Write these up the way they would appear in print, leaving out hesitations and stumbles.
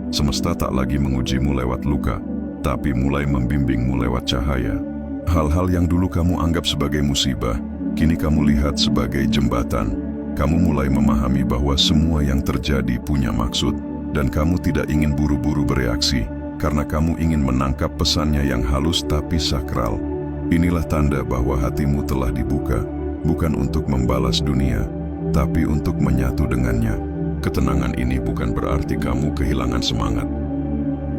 Semesta tak lagi mengujimu lewat luka, tapi mulai membimbingmu lewat cahaya. Hal-hal yang dulu kamu anggap sebagai musibah, kini kamu lihat sebagai jembatan. Kamu mulai memahami bahwa semua yang terjadi punya maksud, dan kamu tidak ingin buru-buru bereaksi, karena kamu ingin menangkap pesannya yang halus tapi sakral. Inilah tanda bahwa hatimu telah dibuka, bukan untuk membalas dunia, tapi untuk menyatu dengannya. Ketenangan ini bukan berarti kamu kehilangan semangat.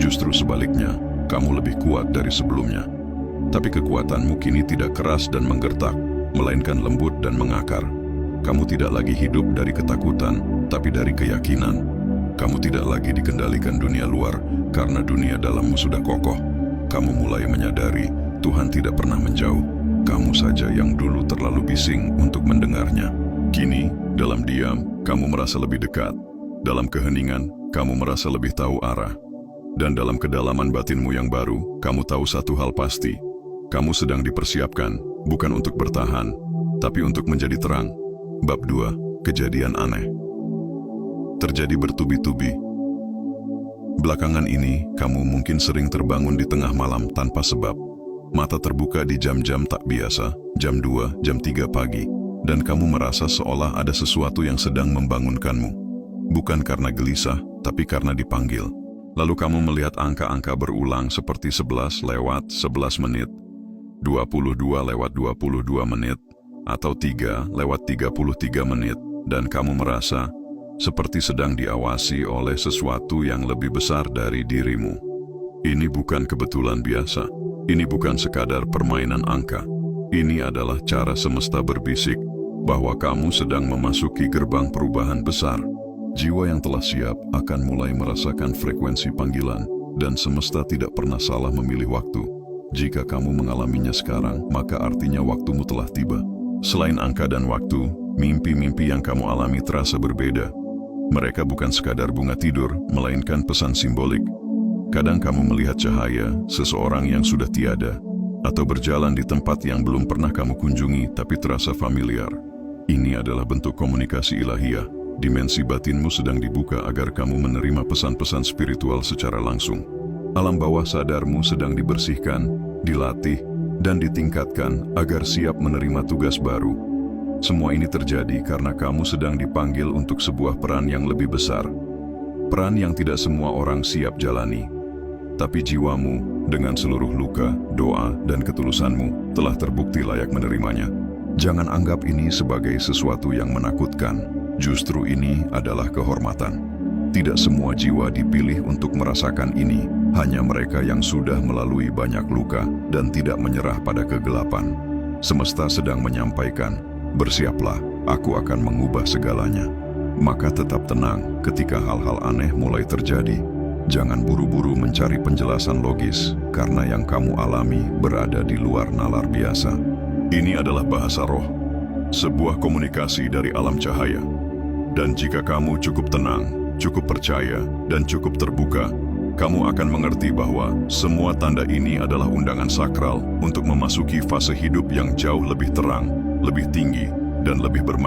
Justru sebaliknya, kamu lebih kuat dari sebelumnya. Tapi kekuatanmu kini tidak keras dan menggertak, melainkan lembut dan mengakar. Kamu tidak lagi hidup dari ketakutan, tapi dari keyakinan. Kamu tidak lagi dikendalikan dunia luar, karena dunia dalammu sudah kokoh. Kamu mulai menyadari, Tuhan tidak pernah menjauh. Kamu saja yang dulu terlalu bising untuk mendengarnya. Kini, dalam diam, kamu merasa lebih dekat. Dalam keheningan, kamu merasa lebih tahu arah. Dan dalam kedalaman batinmu yang baru, kamu tahu satu hal pasti. Kamu sedang dipersiapkan, bukan untuk bertahan, tapi untuk menjadi terang. Bab 2, Kejadian Aneh. Terjadi bertubi-tubi. Belakangan ini, kamu mungkin sering terbangun di tengah malam tanpa sebab. Mata terbuka di jam-jam tak biasa, jam 2, jam 3 pagi, dan kamu merasa seolah ada sesuatu yang sedang membangunkanmu. Bukan karena gelisah, tapi karena dipanggil. Lalu kamu melihat angka-angka berulang seperti 11 lewat 11 menit, 22 lewat 22 menit, atau 3 lewat 33 menit, dan kamu merasa seperti sedang diawasi oleh sesuatu yang lebih besar dari dirimu. Ini bukan kebetulan biasa. Ini bukan sekadar permainan angka. Ini adalah cara semesta berbisik bahwa kamu sedang memasuki gerbang perubahan besar. Jiwa yang telah siap akan mulai merasakan frekuensi panggilan, dan semesta tidak pernah salah memilih waktu. Jika kamu mengalaminya sekarang, maka artinya waktumu telah tiba. Selain angka dan waktu, mimpi-mimpi yang kamu alami terasa berbeda. Mereka bukan sekadar bunga tidur, melainkan pesan simbolik. Kadang kamu melihat cahaya, seseorang yang sudah tiada, atau berjalan di tempat yang belum pernah kamu kunjungi tapi terasa familiar. Ini adalah bentuk komunikasi ilahiyah. Dimensi batinmu sedang dibuka agar kamu menerima pesan-pesan spiritual secara langsung. Alam bawah sadarmu sedang dibersihkan, dilatih, dan ditingkatkan agar siap menerima tugas baru. Semua ini terjadi karena kamu sedang dipanggil untuk sebuah peran yang lebih besar. Peran yang tidak semua orang siap jalani. Tapi jiwamu, dengan seluruh luka, doa, dan ketulusanmu, telah terbukti layak menerimanya. Jangan anggap ini sebagai sesuatu yang menakutkan. Justru ini adalah kehormatan. Tidak semua jiwa dipilih untuk merasakan ini, hanya mereka yang sudah melalui banyak luka dan tidak menyerah pada kegelapan. Semesta sedang menyampaikan, bersiaplah, aku akan mengubah segalanya. Maka tetap tenang ketika hal-hal aneh mulai terjadi. Jangan buru-buru mencari penjelasan logis, karena yang kamu alami berada di luar nalar biasa. Ini adalah bahasa roh, sebuah komunikasi dari alam cahaya. Dan jika kamu cukup tenang, cukup percaya, dan cukup terbuka, kamu akan mengerti bahwa semua tanda ini adalah undangan sakral untuk memasuki fase hidup yang jauh lebih terang, lebih tinggi, dan lebih bermakna.